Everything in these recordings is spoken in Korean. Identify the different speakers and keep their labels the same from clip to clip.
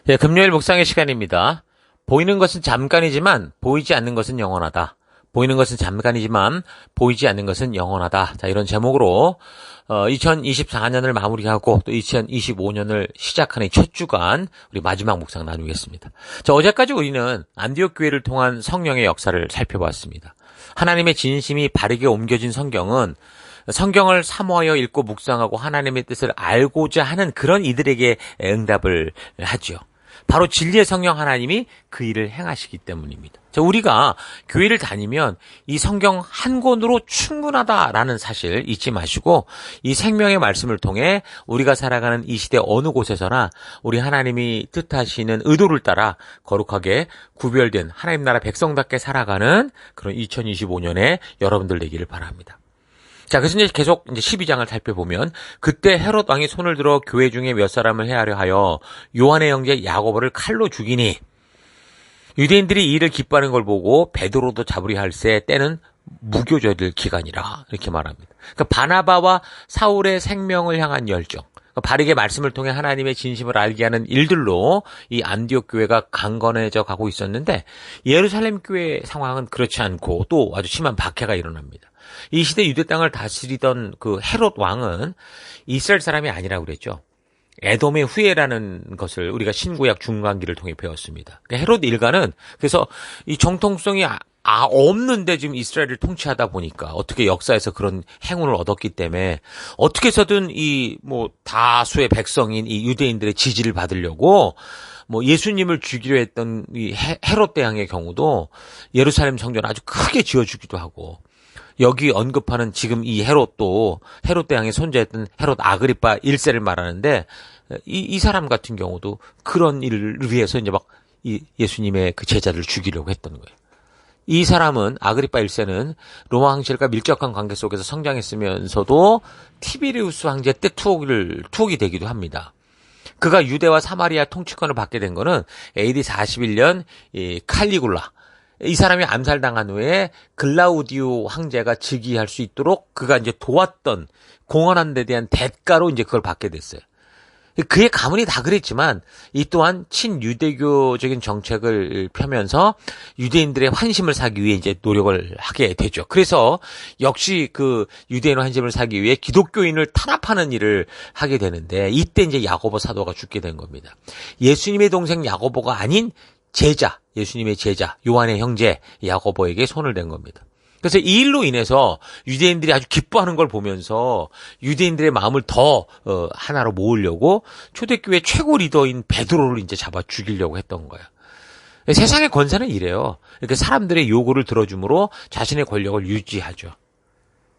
Speaker 1: 네, 금요일 묵상의 시간입니다. 보이는 것은 잠깐이지만 보이지 않는 것은 영원하다. 보이는 것은 잠깐이지만 보이지 않는 것은 영원하다. 자, 이런 제목으로 2024년을 마무리하고 또 2025년을 시작하는 첫 주간 우리 마지막 묵상 나누겠습니다. 자, 어제까지 우리는 안디옥 교회를 통한 성령의 역사를 살펴봤습니다. 하나님의 진심이 바르게 옮겨진 성경은 성경을 사모하여 읽고 묵상하고 하나님의 뜻을 알고자 하는 그런 이들에게 응답을 하죠. 바로 진리의 성령 하나님이 그 일을 행하시기 때문입니다. 자, 우리가 교회를 다니면 이 성경 한 권으로 충분하다라는 사실 잊지 마시고 이 생명의 말씀을 통해 우리가 살아가는 이 시대 어느 곳에서나 우리 하나님이 뜻하시는 의도를 따라 거룩하게 구별된 하나님 나라 백성답게 살아가는 그런 2025년에 여러분들 되기를 바랍니다. 자, 그래서 이제 계속 12장을 살펴보면 그때 헤롯 왕이 손을 들어 교회 중에 몇 사람을 해하려 하여 요한의 형제 야고보를 칼로 죽이니 유대인들이 이 일을 기뻐하는 걸 보고 베드로도 잡으려 할새 때는 무교절 기간이라 이렇게 말합니다. 그러니까 바나바와 사울의 생명을 향한 열정, 그러니까 바르게 말씀을 통해 하나님의 진심을 알게 하는 일들로 이 안디옥 교회가 강건해져 가고 있었는데 예루살렘 교회 상황은 그렇지 않고 또 아주 심한 박해가 일어납니다. 이 시대 유대 땅을 다스리던 그 헤롯 왕은 이스라엘 사람이 아니라고 그랬죠. 에돔의 후예라는 것을 우리가 신구약 중간기를 통해 배웠습니다. 그러니까 헤롯 일가는 그래서 이 정통성이 없는데 지금 이스라엘을 통치하다 보니까 어떻게 역사에서 그런 행운을 얻었기 때문에 어떻게 해서든 이 다수의 백성인 이 유대인들의 지지를 받으려고 예수님을 죽이려 했던 이 헤롯 대왕의 경우도 예루살렘 성전 아주 크게 지어주기도 하고 여기 언급하는 지금 이 헤롯도 헤롯 대왕의 손자였던 헤롯 아그리파 1세를 말하는데 이 사람 같은 경우도 그런 일을 위해서 이제 막 예수님의 그 제자들을 죽이려고 했던 거예요. 이 사람은 아그리파 1세는 로마 황실과 밀접한 관계 속에서 성장했으면서도 티베리우스 황제 때 투옥이 되기도 합니다. 그가 유대와 사마리아 통치권을 받게 된 거는 AD 41년 칼리굴라 이 사람이 암살당한 후에 글라우디오 황제가 즉위할 수 있도록 그가 이제 도왔던 공헌한 데 대한 대가로 이제 그걸 받게 됐어요. 그의 가문이 다 그랬지만 이 또한 친유대교적인 정책을 펴면서 유대인들의 환심을 사기 위해 이제 노력을 하게 되죠. 그래서 역시 그 유대인 환심을 사기 위해 기독교인을 탄압하는 일을 하게 되는데 이때 이제 야고보 사도가 죽게 된 겁니다. 예수님의 동생 야고보가 아닌 제자, 예수님의 제자, 요한의 형제 야고보에게 손을 댄 겁니다. 그래서 이 일로 인해서 유대인들이 아주 기뻐하는 걸 보면서 유대인들의 마음을 더 하나로 모으려고 초대교회 최고 리더인 베드로를 이제 잡아 죽이려고 했던 거예요. 세상의 권세는 이래요. 이렇게 사람들의 요구를 들어줌으로 자신의 권력을 유지하죠.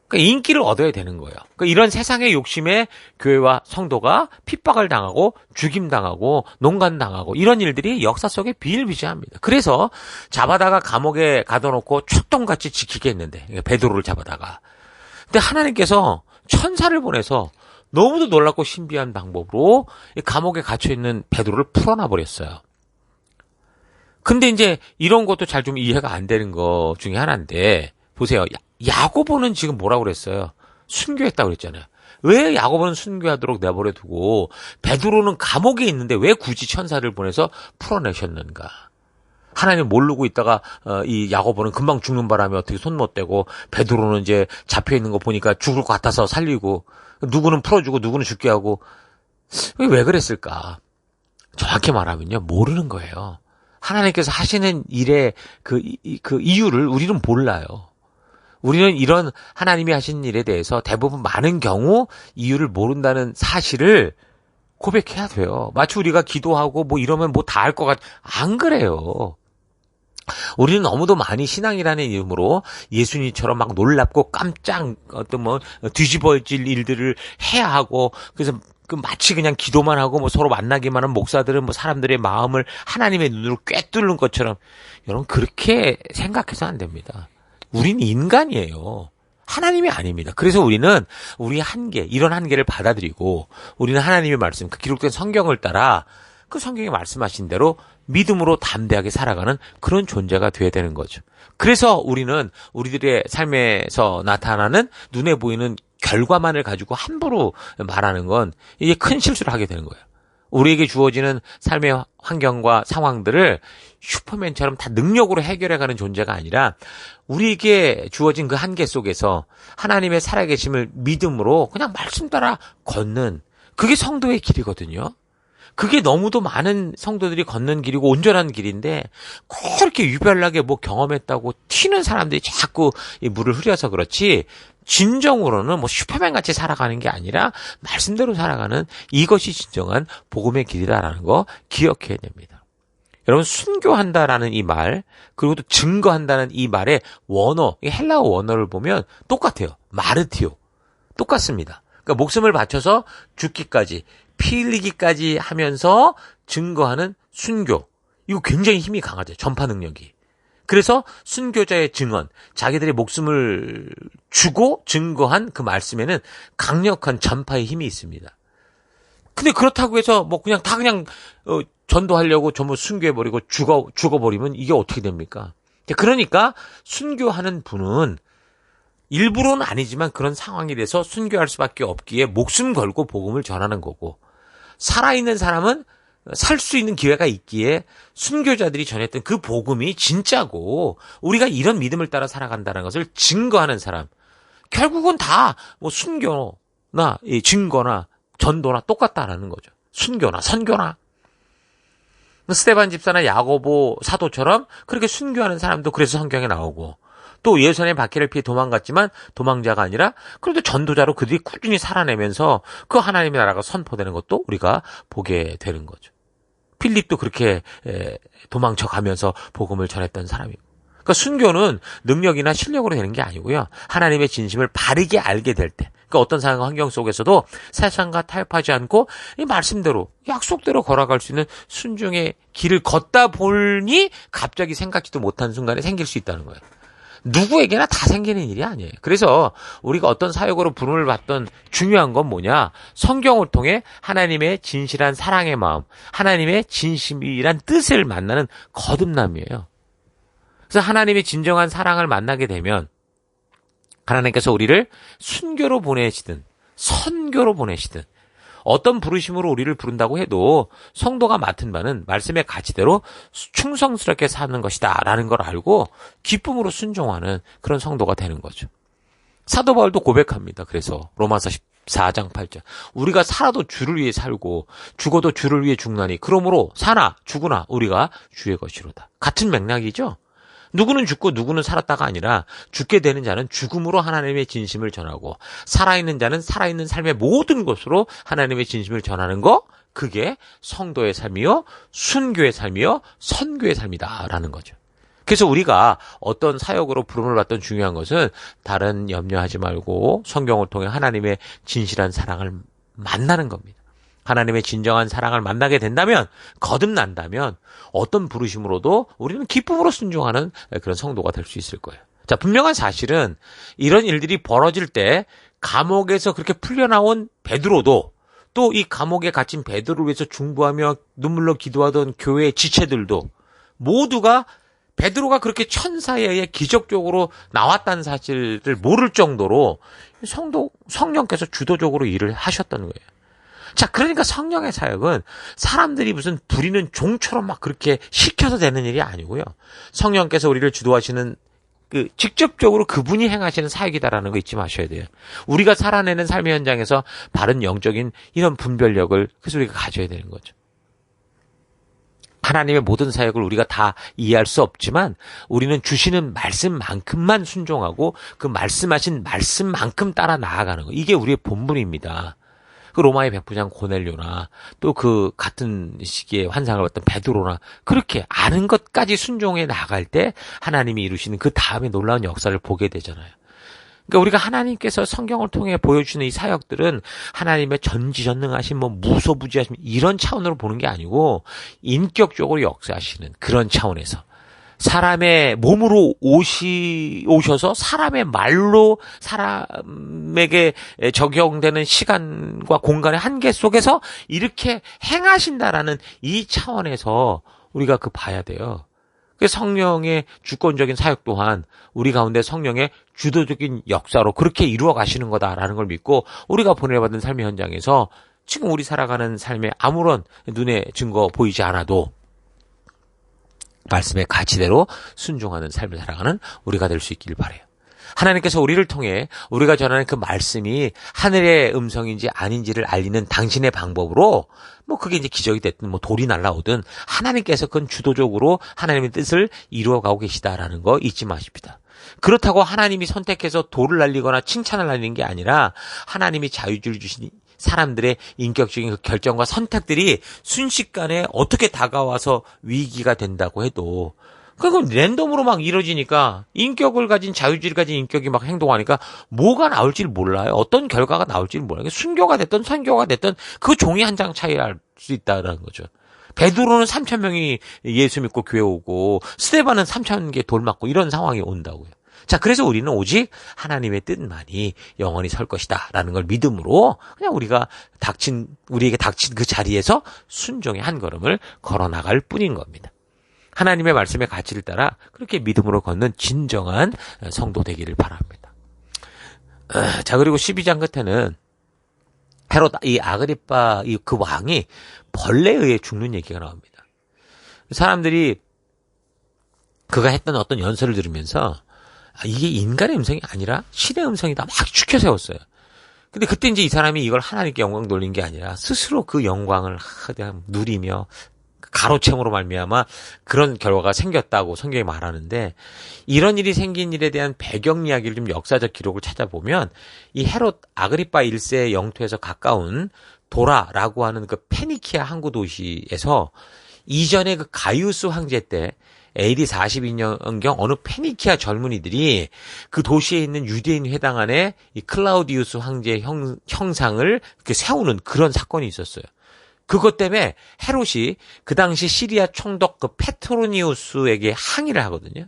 Speaker 1: 그러니까 인기를 얻어야 되는 거예요. 그러니까 이런 세상의 욕심에 교회와 성도가 핍박을 당하고 죽임당하고 농간당하고 이런 일들이 역사 속에 비일비재합니다. 그래서 잡아다가 감옥에 가둬놓고 촉동같이 지키게 했는데 베드로를 잡아다가 근데 하나님께서 천사를 보내서 너무도 놀랍고 신비한 방법으로 감옥에 갇혀있는 베드로를 풀어놔 버렸어요. 근데 이제 이런 것도 잘 좀 이해가 안 되는 것 중에 하나인데 보세요. 야고보는 지금 뭐라고 그랬어요? 순교했다고 그랬잖아요. 왜 야고보는 순교하도록 내버려 두고 베드로는 감옥에 있는데 왜 굳이 천사를 보내서 풀어내셨는가? 하나님 모르고 있다가 이 야고보는 금방 죽는 바람에 어떻게 손 못 대고 베드로는 이제 잡혀 있는 거 보니까 죽을 것 같아서 살리고 누구는 풀어주고 누구는 죽게 하고 왜 그랬을까? 정확히 말하면요 모르는 거예요. 하나님께서 하시는 일의 그 이유를 우리는 몰라요. 우리는 이런 하나님이 하신 일에 대해서 대부분 많은 경우 이유를 모른다는 사실을 고백해야 돼요. 마치 우리가 기도하고 이러면 다 알 것 안 그래요. 우리는 너무도 많이 신앙이라는 이름으로 예수님처럼 막 놀랍고 깜짝 뒤집어질 일들을 해야 하고 그래서 마치 그냥 기도만 하고 서로 만나기만 한 목사들은 사람들의 마음을 하나님의 눈으로 꿰뚫는 것처럼 여러분 그렇게 생각해서 안 됩니다. 우린 인간이에요. 하나님이 아닙니다. 그래서 우리는 우리의 한계, 이런 한계를 받아들이고 우리는 하나님의 말씀, 그 기록된 성경을 따라 그 성경에 말씀하신 대로 믿음으로 담대하게 살아가는 그런 존재가 되어야 되는 거죠. 그래서 우리는 우리들의 삶에서 나타나는 눈에 보이는 결과만을 가지고 함부로 말하는 건 이게 큰 실수를 하게 되는 거예요. 우리에게 주어지는 삶의 환경과 상황들을 슈퍼맨처럼 다 능력으로 해결해가는 존재가 아니라 우리에게 주어진 그 한계 속에서 하나님의 살아계심을 믿음으로 그냥 말씀 따라 걷는 그게 성도의 길이거든요. 그게 너무도 많은 성도들이 걷는 길이고 온전한 길인데 그렇게 유별나게 뭐 경험했다고 튀는 사람들이 자꾸 이 물을 흐려서 그렇지 진정으로는 뭐 슈퍼맨 같이 살아가는 게 아니라 말씀대로 살아가는 이것이 진정한 복음의 길이다라는 거 기억해야 됩니다. 여러분 순교한다라는 이 말 그리고 또 증거한다는 이 말의 원어 헬라어 원어를 보면 똑같아요. 마르티오 똑같습니다. 그러니까 목숨을 바쳐서 죽기까지 피 흘리기까지 하면서 증거하는 순교. 이거 굉장히 힘이 강하죠. 전파 능력이. 그래서 순교자의 증언, 자기들의 목숨을 주고 증거한 그 말씀에는 강력한 전파의 힘이 있습니다. 근데 그렇다고 해서 뭐 그냥 다 전도하려고 전부 순교해버리고 죽어버리면 이게 어떻게 됩니까? 그러니까 순교하는 분은 일부러는 아니지만 그런 상황이 돼서 순교할 수밖에 없기에 목숨 걸고 복음을 전하는 거고 살아있는 사람은 살 수 있는 기회가 있기에 순교자들이 전했던 그 복음이 진짜고 우리가 이런 믿음을 따라 살아간다는 것을 증거하는 사람 결국은 다 뭐 순교나 증거나 전도나 똑같다라는 거죠. 순교나 선교나 스데반 집사나 야고보 사도처럼 그렇게 순교하는 사람도 그래서 성경에 나오고 또 예수님의 박해를 피해 도망갔지만 도망자가 아니라 그래도 전도자로 그들이 꾸준히 살아내면서 그 하나님의 나라가 선포되는 것도 우리가 보게 되는 거죠. 필립도 그렇게 도망쳐 가면서 복음을 전했던 사람이고. 그러니까 순교는 능력이나 실력으로 되는 게 아니고요. 하나님의 진심을 바르게 알게 될 때. 그러니까 어떤 상황 환경 속에서도 세상과 타협하지 않고 이 말씀대로 약속대로 걸어갈 수 있는 순종의 길을 걷다 보니 갑자기 생각지도 못한 순간에 생길 수 있다는 거예요. 누구에게나 다 생기는 일이 아니에요. 그래서 우리가 어떤 사역으로 부름을 받던 중요한 건 뭐냐? 성경을 통해 하나님의 진실한 사랑의 마음, 하나님의 진심이란 뜻을 만나는 거듭남이에요. 그래서 하나님의 진정한 사랑을 만나게 되면 하나님께서 우리를 순교로 보내시든 선교로 보내시든 어떤 부르심으로 우리를 부른다고 해도 성도가 맡은 바는 말씀의 가치대로 충성스럽게 사는 것이다 라는 걸 알고 기쁨으로 순종하는 그런 성도가 되는 거죠. 사도 바울도 고백합니다. 그래서 로마서 14장 8절 우리가 살아도 주를 위해 살고 죽어도 주를 위해 죽나니 그러므로 사나 죽으나 우리가 주의 것이로다. 같은 맥락이죠. 누구는 죽고 누구는 살았다가 아니라 죽게 되는 자는 죽음으로 하나님의 진심을 전하고 살아있는 자는 살아있는 삶의 모든 것으로 하나님의 진심을 전하는 거 그게 성도의 삶이요 순교의 삶이요 선교의 삶이다라는 거죠. 그래서 우리가 어떤 사역으로 부름을 받던 중요한 것은 다른 염려하지 말고 성경을 통해 하나님의 진실한 사랑을 만나는 겁니다. 하나님의 진정한 사랑을 만나게 된다면 거듭난다면 어떤 부르심으로도 우리는 기쁨으로 순종하는 그런 성도가 될 수 있을 거예요. 자, 분명한 사실은 이런 일들이 벌어질 때 감옥에서 그렇게 풀려나온 베드로도 또 이 감옥에 갇힌 베드로를 위해서 중보하며 눈물로 기도하던 교회의 지체들도 모두가 베드로가 그렇게 천사에 의해 기적적으로 나왔다는 사실을 모를 정도로 성령께서 주도적으로 일을 하셨다는 거예요. 자, 그러니까 성령의 사역은 사람들이 무슨 부리는 종처럼 막 그렇게 시켜서 되는 일이 아니고요. 성령께서 우리를 주도하시는 직접적으로 그분이 행하시는 사역이다라는 거 잊지 마셔야 돼요. 우리가 살아내는 삶의 현장에서 바른 영적인 이런 분별력을 그래서 우리가 가져야 되는 거죠. 하나님의 모든 사역을 우리가 다 이해할 수 없지만 우리는 주시는 말씀만큼만 순종하고 그 말씀하신 말씀만큼 따라 나아가는 거. 이게 우리의 본분입니다. 그 로마의 백부장 고넬료나 또 그 같은 시기에 환상을 봤던 베드로나 그렇게 아는 것까지 순종해 나갈 때 하나님이 이루시는 그 다음에 놀라운 역사를 보게 되잖아요. 그러니까 우리가 하나님께서 성경을 통해 보여주는 이 사역들은 하나님의 전지전능하신 무소부지하신 이런 차원으로 보는 게 아니고 인격적으로 역사하시는 그런 차원에서 사람의 몸으로 오셔서 사람의 말로 사람에게 적용되는 시간과 공간의 한계 속에서 이렇게 행하신다라는 이 차원에서 우리가 봐야 돼요. 성령의 주권적인 사역 또한 우리 가운데 성령의 주도적인 역사로 그렇게 이루어 가시는 거다라는 걸 믿고 우리가 보내받은 삶의 현장에서 지금 우리 살아가는 삶에 아무런 눈에 증거 보이지 않아도 말씀의 가치대로 순종하는 삶을 살아가는 우리가 될 수 있기를 바라요. 하나님께서 우리를 통해 우리가 전하는 그 말씀이 하늘의 음성인지 아닌지를 알리는 당신의 방법으로 뭐 그게 이제 기적이 됐든 뭐 돌이 날라오든 하나님께서 그건 주도적으로 하나님의 뜻을 이루어가고 계시다라는 거 잊지 마십시다. 그렇다고 하나님이 선택해서 돌을 날리거나 칭찬을 날리는 게 아니라 하나님이 자유주의를 주신 사람들의 인격적인 그 결정과 선택들이 순식간에 어떻게 다가와서 위기가 된다고 해도 그건 랜덤으로 막 이루어지니까 인격을 가진 자유주의를 가진 인격이 막 행동하니까 뭐가 나올지 몰라요. 어떤 결과가 나올지 몰라요. 순교가 됐든 선교가 됐든 그 종이 한 장 차이 알 수 있다는 거죠. 베드로는 3,000명이 예수 믿고 교회 오고 스데반은 3,000개 돌 맞고 이런 상황이 온다고요. 자, 그래서 우리는 오직 하나님의 뜻만이 영원히 설 것이다 라는 걸 믿음으로 그냥 우리에게 닥친 그 자리에서 순종의 한 걸음을 걸어 나갈 뿐인 겁니다. 하나님의 말씀의 가치를 따라 그렇게 믿음으로 걷는 진정한 성도 되기를 바랍니다. 자, 그리고 12장 끝에는 헤롯 이 아그리빠 그 왕이 벌레에 의해 죽는 얘기가 나옵니다. 사람들이 그가 했던 어떤 연설을 들으면서 이게 인간의 음성이 아니라 신의 음성이다 막 추켜 세웠어요. 근데 그때 이제 이 사람이 이걸 하나님께 영광 돌린 게 아니라 스스로 그 영광을 그냥 누리며 가로챈으로 말미암아 그런 결과가 생겼다고 성경이 말하는데, 이런 일이 생긴 일에 대한 배경 이야기를 좀 역사적 기록을 찾아보면 이 헤롯 아그리파 1세의 영토에서 가까운 도라라고 하는 그 페니키아 항구 도시에서 이전에 그 가이우스 황제 때 AD 42년경 어느 페니키아 젊은이들이 그 도시에 있는 유대인 회당 안에 이 클라우디우스 황제의 형상을 이렇게 세우는 그런 사건이 있었어요. 그것 때문에 헤롯이 그 당시 시리아 총독 그 페트로니우스에게 항의를 하거든요.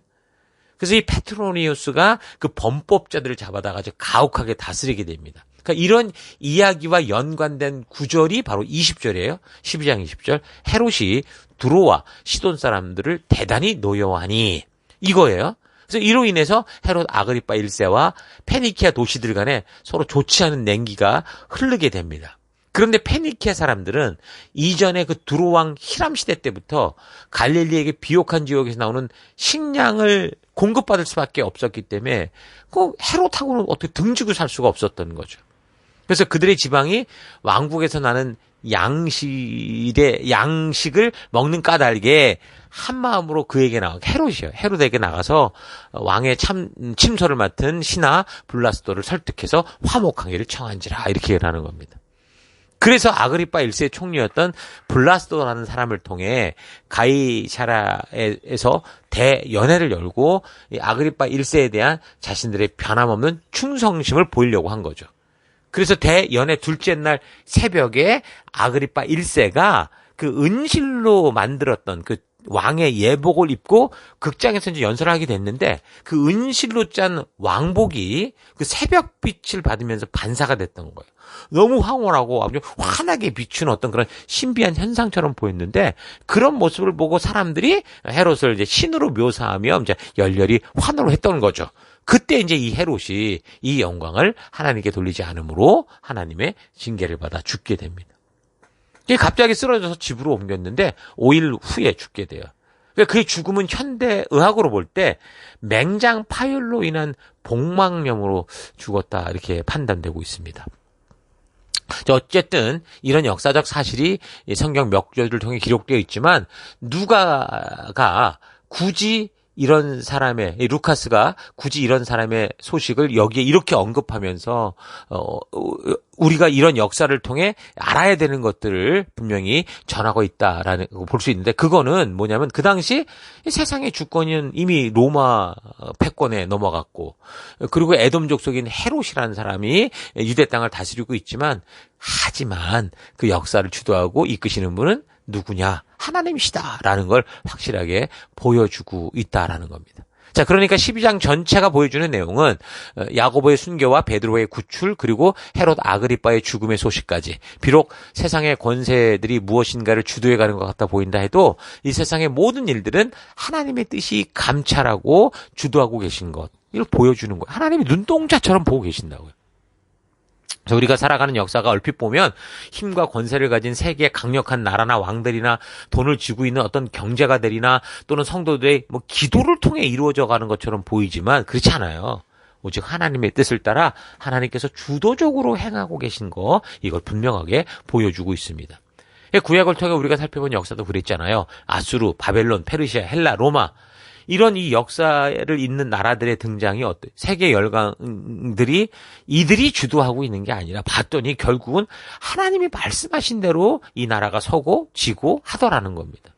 Speaker 1: 그래서 이 페트로니우스가 그 범법자들을 잡아다가지고 가혹하게 다스리게 됩니다. 그러니까 이런 이야기와 연관된 구절이 바로 20절이에요. 12장 20절. 헤롯이 두로와 시돈 사람들을 대단히 노여워하니, 이거예요. 그래서 이로 인해서 헤롯 아그리파 1세와 페니키아 도시들 간에 서로 좋지 않은 냉기가 흐르게 됩니다. 그런데 페니키아 사람들은 이전에 그 두로 왕 히람 시대 때부터 갈릴리에게 비옥한 지역에서 나오는 식량을 공급받을 수밖에 없었기 때문에 그 헤롯하고는 어떻게 등지고 살 수가 없었던 거죠. 그래서 그들의 지방이 왕국에서 나는 양식을 먹는 까닭에 한 마음으로 그에게 헤롯에게 나가서 왕의 침소를 맡은 신하 블라스도를 설득해서 화목하기를 청한지라, 이렇게 하는 겁니다. 그래서 아그리파 1세의 총리였던 블라스도라는 사람을 통해 가이사라에서 대연회를 열고 이 아그리파 1세에 대한 자신들의 변함없는 충성심을 보이려고 한 거죠. 그래서 대연회 둘째 날 새벽에 아그리파 1세가 그 은실로 만들었던 그 왕의 예복을 입고 극장에서 이제 연설을 하게 됐는데, 그 은실로 짠 왕복이 그 새벽빛을 받으면서 반사가 됐던 거예요. 너무 황홀하고 아주 환하게 비추는 어떤 그런 신비한 현상처럼 보였는데, 그런 모습을 보고 사람들이 헤롯을 이제 신으로 묘사하며 이제 열렬히 환호를 했던 거죠. 그때 이제 이 헤롯이 이 영광을 하나님께 돌리지 않으므로 하나님의 징계를 받아 죽게 됩니다. 갑자기 쓰러져서 집으로 옮겼는데 5일 후에 죽게 돼요. 그의 죽음은 현대 의학으로 볼 때 맹장 파열로 인한 복막염으로 죽었다, 이렇게 판단되고 있습니다. 어쨌든 이런 역사적 사실이 성경 몇 구절을 통해 기록되어 있지만, 누가가 굳이 이런 사람의, 루카스가 굳이 이런 사람의 소식을 여기에 이렇게 언급하면서 우리가 이런 역사를 통해 알아야 되는 것들을 분명히 전하고 있다라는 거 볼 수 있는데, 그거는 뭐냐면 그 당시 세상의 주권은 이미 로마 패권에 넘어갔고, 그리고 에돔 족속인 헤롯이라는 사람이 유대 땅을 다스리고 있지만, 하지만 그 역사를 주도하고 이끄시는 분은 누구냐? 하나님이시다라는 걸 확실하게 보여주고 있다라는 겁니다. 자, 그러니까 12장 전체가 보여주는 내용은 야고보의 순교와 베드로의 구출, 그리고 헤롯 아그리빠의 죽음의 소식까지, 비록 세상의 권세들이 무엇인가를 주도해가는 것 같아 보인다 해도 이 세상의 모든 일들은 하나님의 뜻이 감찰하고 주도하고 계신 것, 이걸 보여주는 거예요. 하나님이 눈동자처럼 보고 계신다고요. 그래서 우리가 살아가는 역사가 얼핏 보면 힘과 권세를 가진 세계의 강력한 나라나 왕들이나 돈을 쥐고 있는 어떤 경제가들이나 또는 성도들의 뭐 기도를 통해 이루어져 가는 것처럼 보이지만 그렇지 않아요. 오직 하나님의 뜻을 따라 하나님께서 주도적으로 행하고 계신 거, 이걸 분명하게 보여주고 있습니다. 구약을 통해 우리가 살펴본 역사도 그랬잖아요. 아수르, 바벨론, 페르시아, 헬라, 로마, 이런 이 역사를 잇는 나라들의 등장이 어때? 세계 열강들이 이들이 주도하고 있는 게 아니라 봤더니 결국은 하나님이 말씀하신 대로 이 나라가 서고 지고 하더라는 겁니다.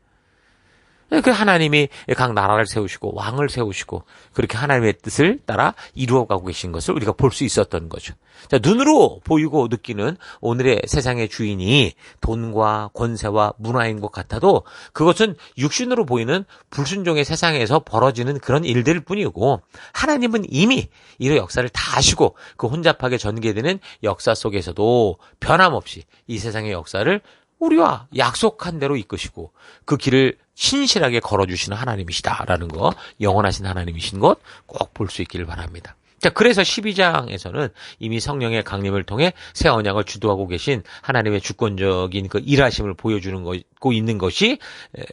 Speaker 1: 그 하나님이 각 나라를 세우시고 왕을 세우시고 그렇게 하나님의 뜻을 따라 이루어가고 계신 것을 우리가 볼 수 있었던 거죠. 자, 눈으로 보이고 느끼는 오늘의 세상의 주인이 돈과 권세와 문화인 것 같아도 그것은 육신으로 보이는 불순종의 세상에서 벌어지는 그런 일들일 뿐이고 하나님은 이미 이런 역사를 다 아시고 그 혼잡하게 전개되는 역사 속에서도 변함없이 이 세상의 역사를 우리와 약속한 대로 이끄시고 그 길을 신실하게 걸어주시는 하나님이시다라는 거, 영원하신 하나님이신 것 꼭 볼 수 있기를 바랍니다. 자, 그래서 12장에서는 이미 성령의 강림을 통해 새 언약을 주도하고 계신 하나님의 주권적인 그 일하심을 보여주는 거 있는 것이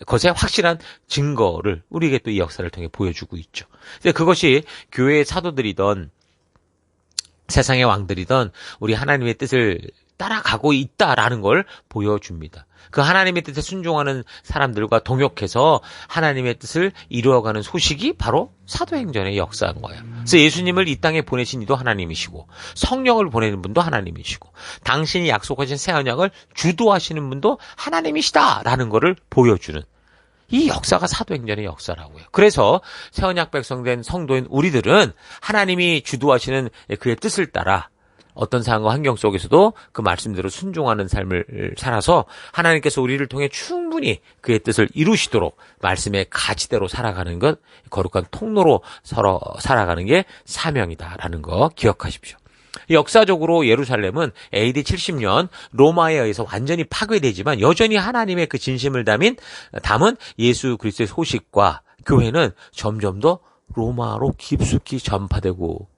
Speaker 1: 것의 확실한 증거를 우리에게 또 이 역사를 통해 보여주고 있죠. 근데 그것이 교회의 사도들이던 세상의 왕들이던 우리 하나님의 뜻을 따라가고 있다라는 걸 보여줍니다. 그 하나님의 뜻에 순종하는 사람들과 동역해서 하나님의 뜻을 이루어가는 소식이 바로 사도행전의 역사인 거예요. 그래서 예수님을 이 땅에 보내신 이도 하나님이시고 성령을 보내는 분도 하나님이시고 당신이 약속하신 새 언약을 주도하시는 분도 하나님이시다라는 것을 보여주는 이 역사가 사도행전의 역사라고요. 그래서 새 언약 백성된 성도인 우리들은 하나님이 주도하시는 그의 뜻을 따라 어떤 상황과 환경 속에서도 그 말씀대로 순종하는 삶을 살아서 하나님께서 우리를 통해 충분히 그의 뜻을 이루시도록 말씀의 가치대로 살아가는 것, 거룩한 통로로 서로 살아가는 게 사명이다라는 거 기억하십시오. 역사적으로 예루살렘은 AD 70년 로마에 의해서 완전히 파괴되지만 여전히 하나님의 그 진심을 담은 예수 그리스도의 소식과 교회는 점점 더 로마로 깊숙이 전파되고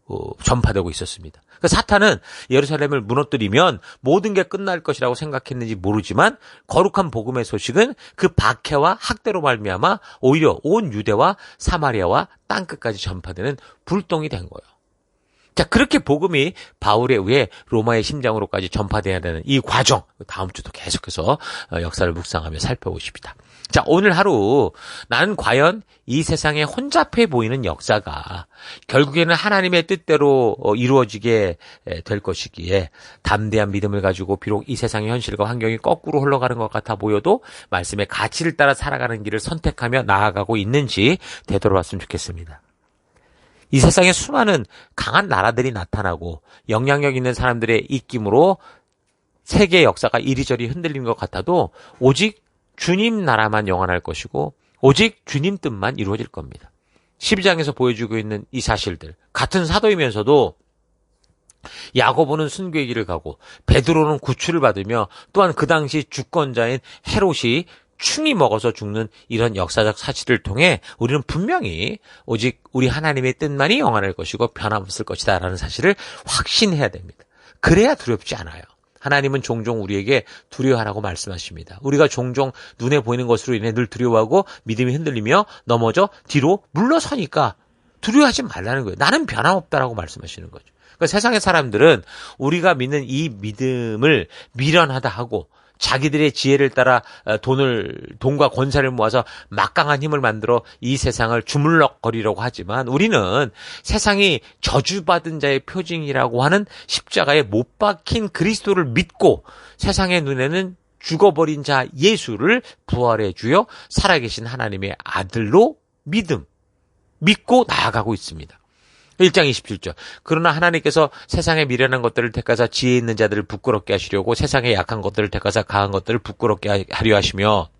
Speaker 1: 있었습니다. 그 사탄은 예루살렘을 무너뜨리면 모든 게 끝날 것이라고 생각했는지 모르지만 거룩한 복음의 소식은 그 박해와 학대로 말미암아 오히려 온 유대와 사마리아와 땅끝까지 전파되는 불똥이 된 거예요. 자, 그렇게 복음이 바울에 의해 로마의 심장으로까지 전파돼야 되는 이 과정, 다음 주도 계속해서 역사를 묵상하며 살펴보십니다. 자, 오늘 하루 나는 과연 이 세상에 혼잡해 보이는 역사가 결국에는 하나님의 뜻대로 이루어지게 될 것이기에 담대한 믿음을 가지고 비록 이 세상의 현실과 환경이 거꾸로 흘러가는 것 같아 보여도 말씀의 가치를 따라 살아가는 길을 선택하며 나아가고 있는지 되돌아봤으면 좋겠습니다. 이 세상에 수많은 강한 나라들이 나타나고 영향력 있는 사람들의 입김으로 세계의 역사가 이리저리 흔들리는 것 같아도 오직 주님 나라만 영원할 것이고 오직 주님 뜻만 이루어질 겁니다. 12장에서 보여주고 있는 이 사실들, 같은 사도이면서도 야고보는 순교의 길을 가고 베드로는 구출을 받으며 또한 그 당시 주권자인 헤롯이 충이 먹어서 죽는 이런 역사적 사실을 통해 우리는 분명히 오직 우리 하나님의 뜻만이 영원할 것이고 변함없을 것이다라는 사실을 확신해야 됩니다. 그래야 두렵지 않아요. 하나님은 종종 우리에게 두려워하라고 말씀하십니다. 우리가 종종 눈에 보이는 것으로 인해 늘 두려워하고 믿음이 흔들리며 넘어져 뒤로 물러서니까 두려워하지 말라는 거예요. 나는 변함없다라고 말씀하시는 거죠. 그러니까 세상의 사람들은 우리가 믿는 이 믿음을 미련하다 하고 자기들의 지혜를 따라 돈과 권세를 모아서 막강한 힘을 만들어 이 세상을 주물럭거리려고 하지만 우리는 세상이 저주받은 자의 표징이라고 하는 십자가에 못 박힌 그리스도를 믿고 세상의 눈에는 죽어버린 자 예수를 부활해 주여 살아계신 하나님의 아들로 믿고 나아가고 있습니다. 1장 27절. 그러나 하나님께서 세상의 미련한 것들을 택하사 지혜 있는 자들을 부끄럽게 하시려고 세상의 약한 것들을 택하사 강한 것들을 부끄럽게 하려 하시며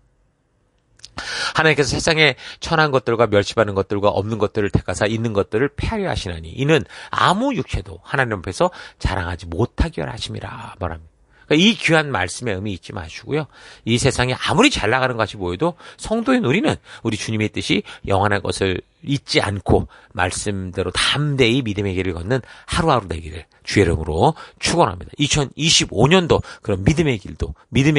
Speaker 1: 하나님께서 세상의 천한 것들과 멸시받는 것들과 없는 것들을 택하사 있는 것들을 폐하려 하시나니 이는 아무 육체도 하나님 앞에서 자랑하지 못하게 하려 하심이라 말합니다. 그러니까 이 귀한 말씀의 의미 잊지 마시고요. 이 세상이 아무리 잘 나가는 것이 보여도 성도인 우리는 우리 주님의 뜻이 영원한 것을 잊지 않고 말씀대로 담대히 믿음의 길을 걷는 하루하루 되기를 주의 이름으로 축원합니다. 2025년도 그런 믿음의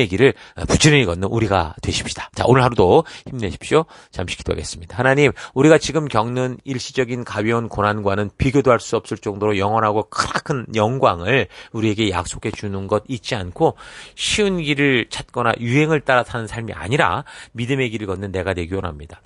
Speaker 1: 길을 부지런히 걷는 우리가 되십시다. 자, 오늘 하루도 힘내십시오. 잠시 기도하겠습니다. 하나님, 우리가 지금 겪는 일시적인 가벼운 고난과는 비교도 할 수 없을 정도로 영원하고 크나큰 영광을 우리에게 약속해 주는 것 잊지 않고 쉬운 길을 찾거나 유행을 따라 사는 삶이 아니라 믿음의 길을 걷는 내가 되기 원합니다.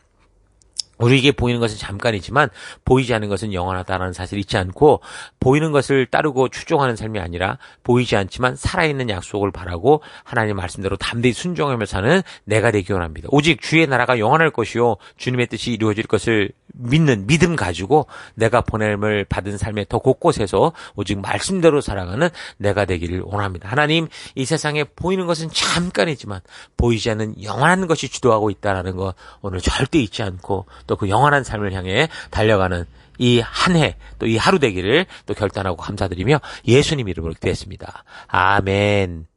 Speaker 1: 우리에게 보이는 것은 잠깐이지만 보이지 않는 것은 영원하다라는 사실을 잊지 않고 보이는 것을 따르고 추종하는 삶이 아니라 보이지 않지만 살아있는 약속을 바라고 하나님 말씀대로 담대히 순종하며 사는 내가 되기 원합니다. 오직 주의 나라가 영원할 것이요 주님의 뜻이 이루어질 것을 믿는 믿음 가지고 내가 보냄을 받은 삶의 더 곳곳에서 오직 말씀대로 살아가는 내가 되기를 원합니다. 하나님, 이 세상에 보이는 것은 잠깐이지만 보이지 않는 영원한 것이 주도하고 있다는 거 오늘 절대 잊지 않고 또 그 영원한 삶을 향해 달려가는 이 한 해, 또 이 하루 되기를 또 결단하고 감사드리며 예수님 이름으로 기도했습니다. 아멘.